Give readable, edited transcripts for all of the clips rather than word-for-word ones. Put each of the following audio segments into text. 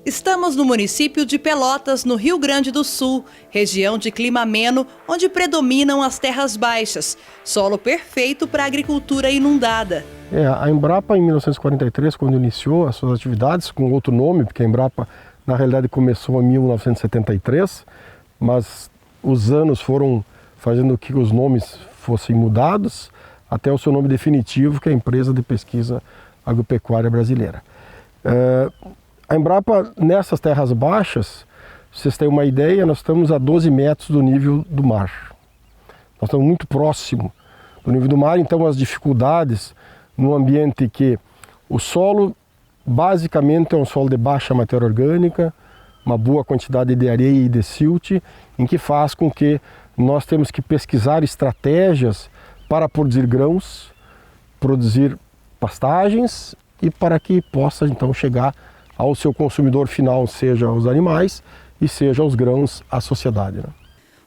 Estamos no município de Pelotas, no Rio Grande do Sul, região de clima ameno, onde predominam as terras baixas, solo perfeito para a agricultura inundada. A Embrapa, em 1943, quando iniciou as suas atividades, com outro nome, porque a Embrapa, na realidade, começou em 1973, mas os anos foram fazendo que os nomes fossem mudados, até o seu nome definitivo, que é a Empresa de Pesquisa Agropecuária Brasileira. A Embrapa, nessas terras baixas, vocês têm uma ideia, nós estamos a 12 metros do nível do mar. Nós estamos muito próximo do nível do mar, então as dificuldades num ambiente que o solo basicamente é um solo de baixa matéria orgânica, uma boa quantidade de areia e de silt, em que faz com que nós temos que pesquisar estratégias para produzir grãos, produzir pastagens e para que possa então chegar ao seu consumidor final, seja os animais e seja os grãos, a sociedade. Né?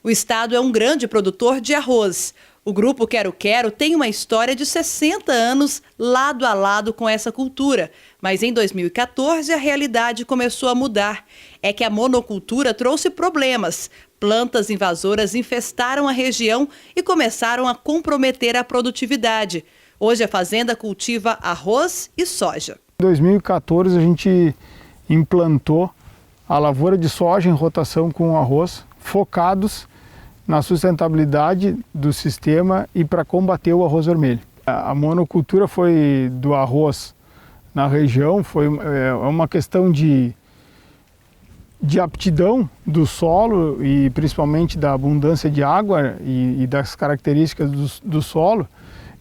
O estado é um grande produtor de arroz. O Grupo Quero Quero tem uma história de 60 anos lado a lado com essa cultura. Mas em 2014 a realidade começou a mudar. É que a monocultura trouxe problemas. Plantas invasoras infestaram a região e começaram a comprometer a produtividade. Hoje a fazenda cultiva arroz e soja. Em 2014 a gente implantou a lavoura de soja em rotação com arroz, focados na sustentabilidade do sistema e para combater o arroz vermelho. A monocultura foi do arroz na região, foi uma questão de aptidão do solo e principalmente da abundância de água e das características do solo.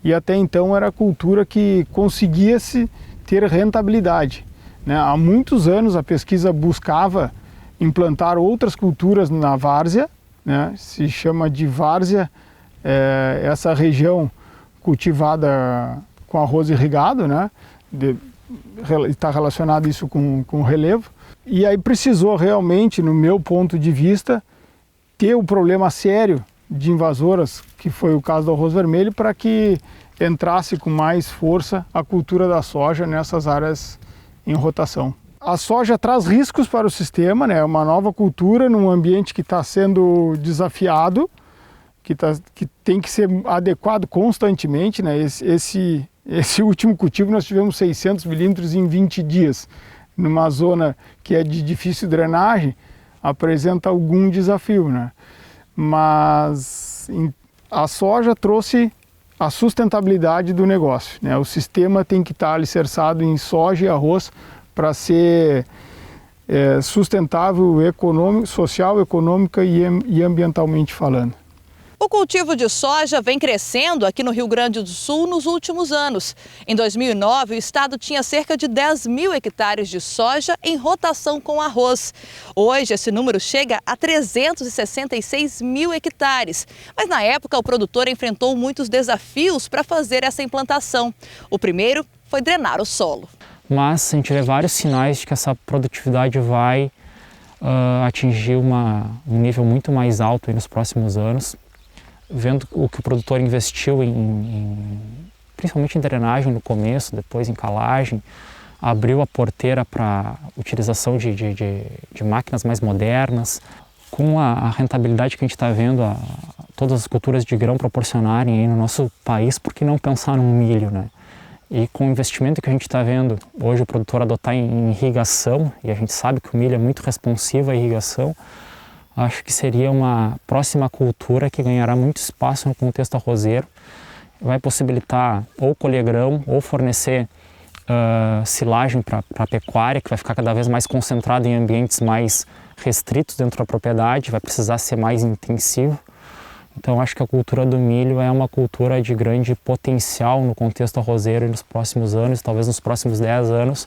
E até então era a cultura que conseguia-se ter rentabilidade. Há muitos anos a pesquisa buscava implantar outras culturas na várzea, se chama de várzea essa região cultivada com arroz irrigado, está relacionado isso com relevo. E aí precisou realmente, no meu ponto de vista, ter o problema sério de invasoras, que foi o caso do arroz vermelho, para que entrasse com mais força a cultura da soja nessas áreas em rotação. A soja traz riscos para o sistema, é uma nova cultura num ambiente que está sendo desafiado, que tem que ser adequado constantemente. Esse último cultivo nós tivemos 600 milímetros em 20 dias, numa zona que é de difícil drenagem, apresenta algum desafio. Mas a soja trouxe a sustentabilidade do negócio. O sistema tem que estar alicerçado em soja e arroz para ser sustentável social, econômica e ambientalmente falando. O cultivo de soja vem crescendo aqui no Rio Grande do Sul nos últimos anos. Em 2009, o estado tinha cerca de 10 mil hectares de soja em rotação com arroz. Hoje, esse número chega a 366 mil hectares. Mas na época, o produtor enfrentou muitos desafios para fazer essa implantação. O primeiro foi drenar o solo. Mas a gente vê vários sinais de que essa produtividade vai atingir um nível muito mais alto nos próximos anos. Vendo o que o produtor investiu principalmente em drenagem no começo, depois em calagem, abriu a porteira para utilização de máquinas mais modernas. Com a rentabilidade que a gente está vendo, todas as culturas de grão proporcionarem aí no nosso país, por que não pensar no milho, E com o investimento que a gente está vendo hoje o produtor adotar em irrigação, e a gente sabe que o milho é muito responsivo à irrigação, acho que seria uma próxima cultura que ganhará muito espaço no contexto arrozeiro. Vai possibilitar ou colher grão ou fornecer silagem para a pecuária, que vai ficar cada vez mais concentrada em ambientes mais restritos dentro da propriedade, vai precisar ser mais intensivo. Então acho que a cultura do milho é uma cultura de grande potencial no contexto arrozeiro nos próximos anos, talvez nos próximos 10 anos,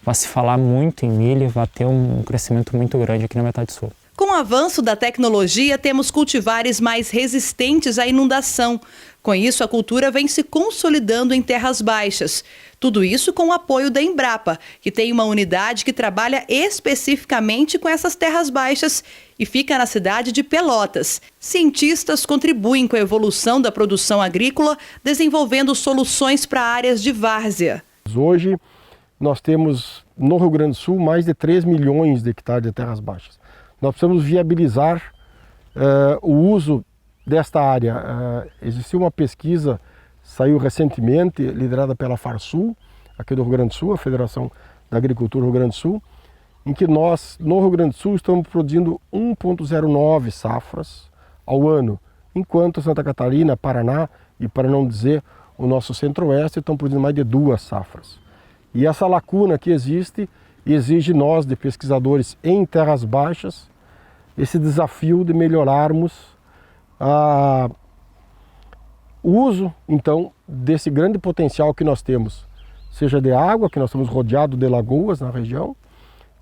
vai se falar muito em milho e vai ter um crescimento muito grande aqui na metade sul. Com o avanço da tecnologia, temos cultivares mais resistentes à inundação. Com isso, a cultura vem se consolidando em terras baixas. Tudo isso com o apoio da Embrapa, que tem uma unidade que trabalha especificamente com essas terras baixas e fica na cidade de Pelotas. Cientistas contribuem com a evolução da produção agrícola, desenvolvendo soluções para áreas de várzea. Hoje nós temos no Rio Grande do Sul, mais de 3 milhões de hectares de terras baixas. Nós precisamos viabilizar o uso desta área. Existiu uma pesquisa, saiu recentemente, liderada pela Farsul, aqui do Rio Grande do Sul, a Federação da Agricultura do Rio Grande do Sul, em que nós, no Rio Grande do Sul, estamos produzindo 1,09 safras ao ano, enquanto Santa Catarina, Paraná e, para não dizer, o nosso centro-oeste estão produzindo mais de 2 safras. E essa lacuna que existe exige nós, de pesquisadores em terras baixas, esse desafio de melhorarmos o uso, então, desse grande potencial que nós temos, seja de água, que nós estamos rodeados de lagoas na região,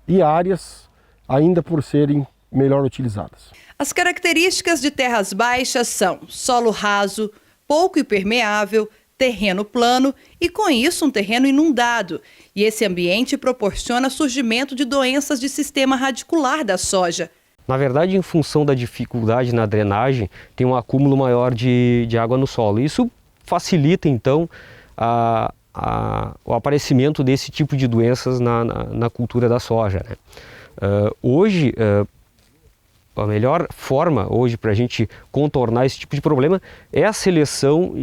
e áreas ainda por serem melhor utilizadas. As características de terras baixas são solo raso, pouco impermeável, terreno plano e, com isso, um terreno inundado. E esse ambiente proporciona surgimento de doenças de sistema radicular da soja. Na verdade, em função da dificuldade na drenagem, tem um acúmulo maior de água no solo. Isso facilita, então, o aparecimento desse tipo de doenças na cultura da soja, né? Hoje, a melhor forma hoje para a gente contornar esse tipo de problema é a seleção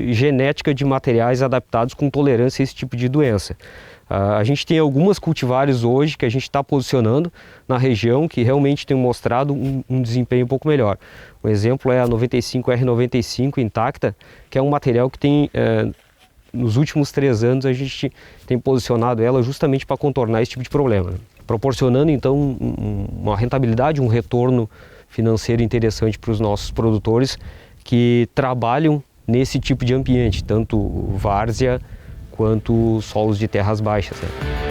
genética de materiais adaptados com tolerância a esse tipo de doença. A gente tem algumas cultivares hoje que a gente está posicionando na região que realmente tem mostrado um desempenho um pouco melhor. O exemplo é a 95R95 intacta, que é um material que tem, nos últimos 3 anos, a gente tem posicionado ela justamente para contornar esse tipo de problema, né? Proporcionando então uma rentabilidade, um retorno financeiro interessante para os nossos produtores que trabalham nesse tipo de ambiente, tanto várzea quanto solos de terras baixas, né?